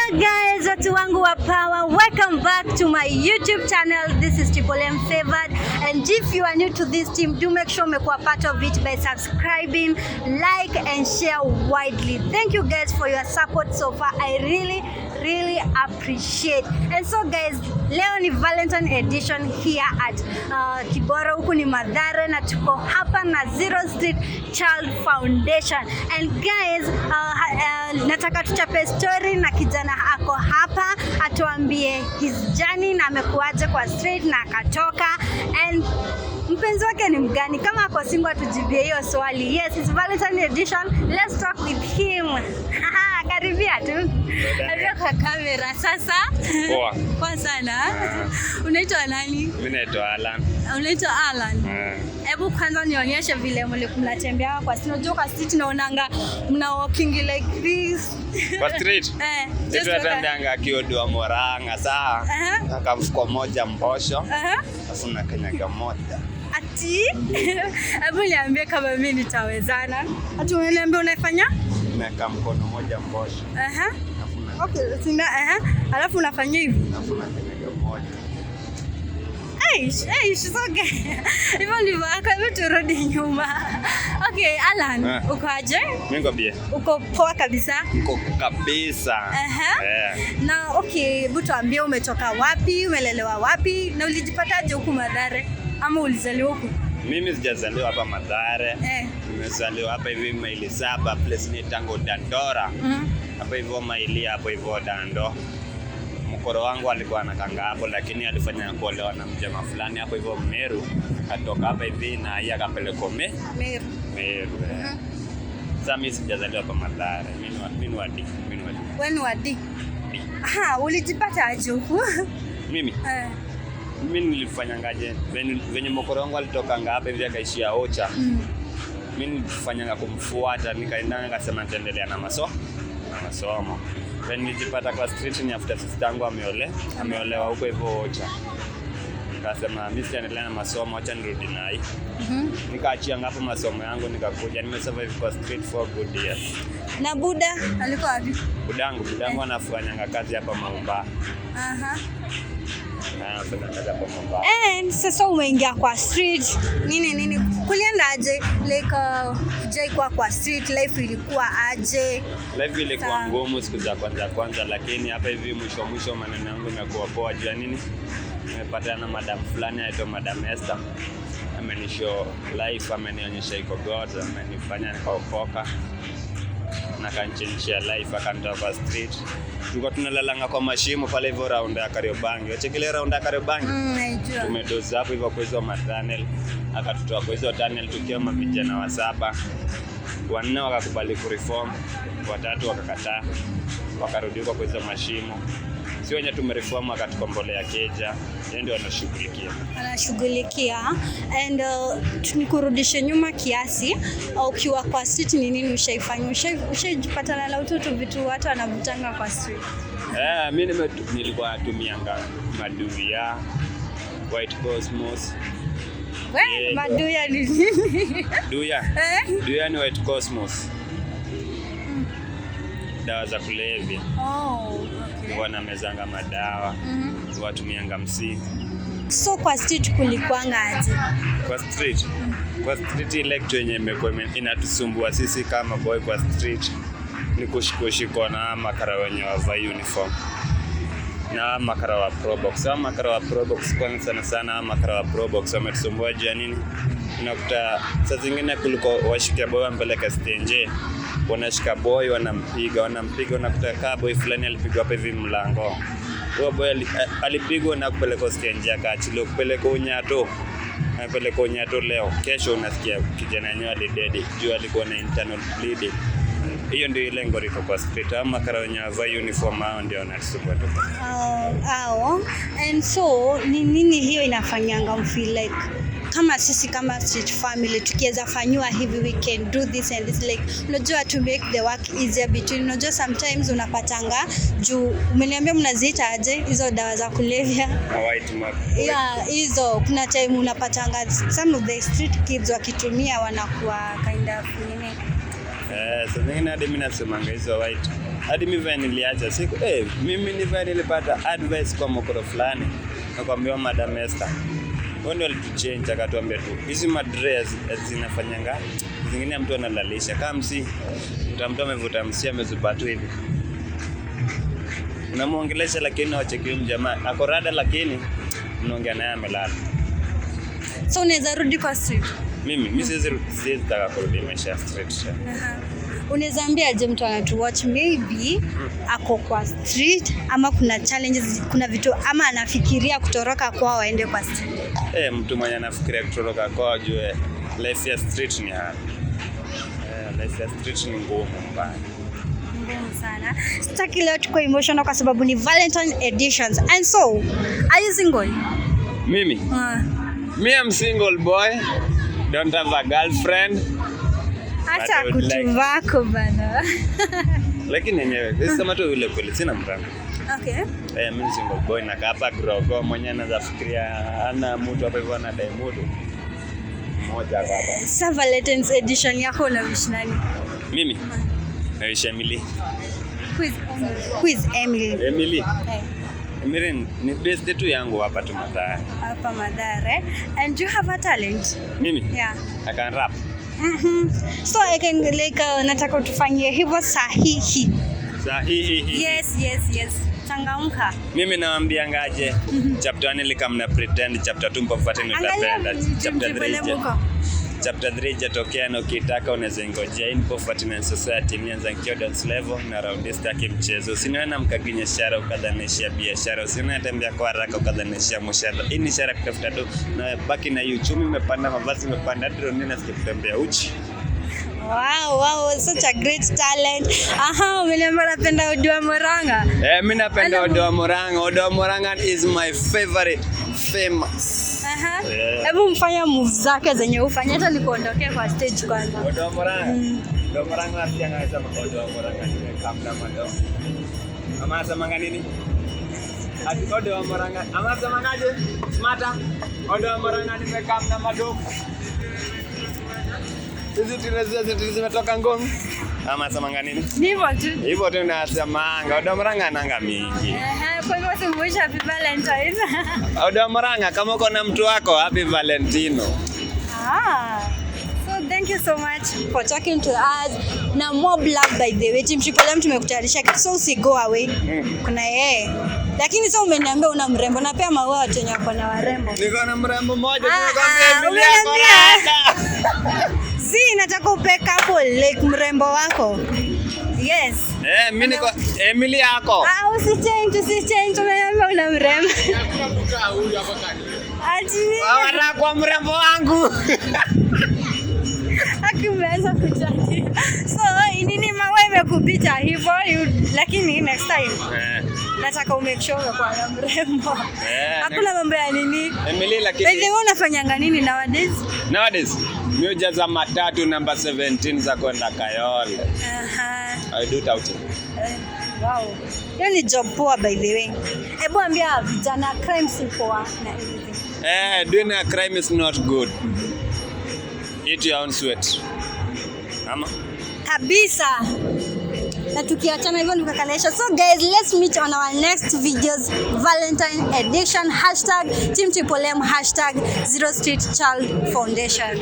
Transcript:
Hello guys, watu wangu wa power, welcome back to my YouTube channel. This is Triple M Favored, and if you are new to this team, do make sure umekuwa part of it by subscribing, like and share widely. Thank you guys for your support so far. I really appreciate. And so guys, leo ni Valentine edition here at Kibora, huku ni Mathare, na tuko hapa na Zero Street Child Foundation. And guys, nataka tuchape story na kijana ako hapa atuambie his journey na amekuaje kwa street na akatoka, and mpenzi wake ni mgani. Kama ako single tujibie hiyo swali. Yes, it's Valentine edition. Let's talk with him. Karibia tu. Karibia kwa kamera sasa. Poa. Poa sana. Unaitwa nani? Mimi naitwa Alan. Unaitwa Alan? Hebu kwanza nionyeshe vile mnatembea kwa street. Unajua kwa street naonanga mna walking like this. Kwa street? Just tunatembea kiodo moranga saa. Akamfuko moja mbosho. Afuna kanyaga moja. Ati? Hebu niambie kama mimi nitawezana. Ati unaniambia unafanya? Naweka mkono moja mbosho. Okay, sina alafu unafanya hivi. Afuna kanyaga moja. She's okay. Hivyo ndivyo akawa turudi nyuma. Okay, Alan, uko aje? Mimi niko bie. Uko poa kabisa? Uko kabisa. Na okay, hebu tuambie umetoka wapi, umelelewa wapi, na ulijipataje huku Mathare ama ulizaliwa huku? Mimi sijazaliwa hapa Mathare. Nimezaliwa hapa hivi maili 7, place ni tango Dandora. Hapa hivyo maili hapo hivyo Dando. Mkoro wangu alikuwa anakanga hapo, lakini alifanya kuolewa na mjamaa fulani hapo hivyo Meru. Atoka hapa hivi na yeye akapeleka Meru. Sasa mimi sijazaliwa hapa Mathare. Mimi ni wadi. Wewe ni wadi? Ulijipata aje huku? Mimi? Mimi nilifanya ngaje? Venye mkoro wangu alitoka hapa hivi akaishia Ocha. Mimi nilifanya kumfuata, nikaenda nikasema nitaendelea na masomo. Nilijipata kwa street ni after sister yangu ameolewa huko hivyo Ocha. Nikasema mimi sitaendelea na masomo, acha nirudi naye. Nikaachia ngapo masomo yangu nikakuja, nimesurvive kwa street for good years. Na buda alikuwa wapi? Budangu anafanya kazi hapa Maumba. And sasa umeingia kwa street nini kulienda aje, like kujai kwa street life ilikuwa aje? Life ilikuwa ngumu siku za kwanza, lakini hapa hivi mwisho maneno yangu yamekuwa poa. Jua nini, nimepatana na madam fulani aitwa Madam Esther. Amenishow life, amenionyesha iko God, amenifanya nikaokoka na kanchange life, akanitoa kwa street. Tulikuwa tunalalanga kwa mashimo pale hivyo round ya Kariobangi. Wachekele round ya Kariobangi. Najua. Tumedoza hapo hivyo kwa hizo tunnel. Akatutoa kwa hizo tunnel tukiwa vijana wa 7. 4 wakakubali kureform, 3 wakakataa. Wakarudi kwa hizo mashimo. Si wenye tumereform akatukombolea keja. Yeye ndio anashughulikia. And nikurudishe nyuma kiasi, ukiwa kwa street ni nini ushaifanya? Ushajipata na utoto vitu watu wanavutanga kwa street? Mimi nilikuwa natumianga maduya, white cosmos. Maduya ni nini? Duya ni white cosmos. Dawa za kulevya. Okay. Wana mezanga madawa. Watu mianga msi. So kwa street kulikuanga aje? Kwa street ile kitu yenye imekuwa inatusumbua sisi kama boy kwa street ni kushiko na makara wenye wava uniform. Na makara wa Probox. Makara wa Probox kwanza sana makara wa Probox wametusumbua jua nini? Unakuta saa zingine kuliko washikia boy wampeleka stage. Wanashika boy wanampiga unakuta kaa boy fulani alipigwa hapa hivi mlango. Huyo boy alipigwa na kupeleka stage akaachiliwa kupeleka Unyato leo. Kesho unasikia kijana yenyewe alidedi juu alikuwa na internal bleeding. Hiyo ndio ile ngoriko kwa street. Ama kara wenye wa uniform hao ndio wanasumbua tu. And so nini hiyo inafanyanga feel like kama sisi kama street family tukiweza fanywa hivi we can do this and this, like unajua to make the work easier between, unajua sometimes unapatanga juu umeniambia mnaziita aje hizo dawa za kulevya white mark. Hizo kuna time unapatanga some of the street kids wakitumia wanakuwa kind of nini sasa hadi mimi nasemanga hizo white Hadi mimi niliacha siku mimi nilipata advice kwa mkoro fulani nakwambia Madam Esther. Wao walituchange akatuambia tu hizi madress zinafanyanga zingine mtu analalisha kama msi mtu amevuta msi amezubatu hivi. Unamuongelesha lakini wacheki mjamaa ako rada lakini mnaongea naye amelala. So unaweza rudi kwa street? Mimi siwezi taka kurudi maisha street. Unaweza ambia je mtu anatuwatch maybe ako kwa street ama kuna challenges, kuna vitu ama anafikiria kutoroka kwao aende kwa street? Mtu mwenye anafikiria kutoroka kwao ajue life ya street ni hard. Life ya street ni ngumu mbaya. Ngumu sana. Sitaki leo tuko emotional kwa sababu ni Valentine editions. And so, are you single? Mimi? Me I'm single boy. Don't have a girlfriend. Hata kutuvako bana. Lakini yenyewe sema tu yule kweli sina mpango. Okay. Mimi single boy na kapa grogo mwenye anaanza fikiria ana mtu hapa hivyo ana dai mtu mmoja hapa. Sasa Valentine's edition yako unawish nani? Mimi nawish Emily. Who is Emily? Emily. Emily ni best tu yangu hapa tu Mathare. Hapa Mathare. And do you have a talent? Mimi? Yeah. I can rap. So I can like nataka tufanyie hivyo sahihi. Sahihi. Yes. Changamka. Mimi naambia ngaje chapter 1 nilika mna pretend chapter 2 mpafuate nitapenda chapter 3. Chapter 3 jatokea na ukitaka unaweza ngojea info Fortune Society nianza nikiwa dance level na round staki mchezo. Usiniona mkaginya shara ukadhanisha biashara. Usiniona tembea kwa haraka ukadhanisha mshahara. Hii ni ishara kutafuta tu na baki na uchumi umepanda, mavazi umepanda, drone nasikia kutembea uchi. Wow, such a great talent. Mimi napenda Odo Moranga. Mimi napenda Odo Moranga. Odo Moranga is my favorite famous. Hebu mfanya moves zake zenye ufanye hata nikuondokea kwa stage kwanza. Odo Moranga. Odo Moranga pia anaweza Odo Moranga nimekamna mado. Ama sema nini? Ati Odo Moranga. Ama sema ngaje? Smarta. Odo Moranga nimekamna mado. Hizi tirezi zimetoka Ngong. Ama sema nini? Hivyo tu nasemanga. Odo Moranga nanga mingi. Kwa hivyo simuisha happy Valentine. Odo Moranga kama uko na mtu wako happy Valentino. So thank you so much for talking to us. Na more love by the way. Team Triple M tumekutayarisha kitu so usi go away. Kuna yeye. Lakini sasa umeniambia una mrembo na pia maua watu wenye wako na warembo. Niko na mrembo mmoja tunakwambia Emily yako. Nataka upe couple like mrembo wako. Yes. Mimi niko Emily yako. Usichange umeambia una mrembo. Wala kwa mrembo wangu. Akimeanza kuchaji. So nini mawe imekupita hivyo lakini next time. Nataka umake sure kwa mrembo. Hakuna mambo ya nini. Emily lakini. Wewe unafanyanga nini nowadays? Mimi hujaza matatu number 17 za kwenda Kayole. I do touting. Wow. Hiyo ni job poa by the way. Hebu ambia vijana crime si poa na everything. Doing a crime is not good. Eat your own sweat. Ama? Kabisa. Na tukiachana hivyo tukakalisha. So guys, let's meet on our next videos. Valentine edition #Team Triple M #0 Street Child Foundation.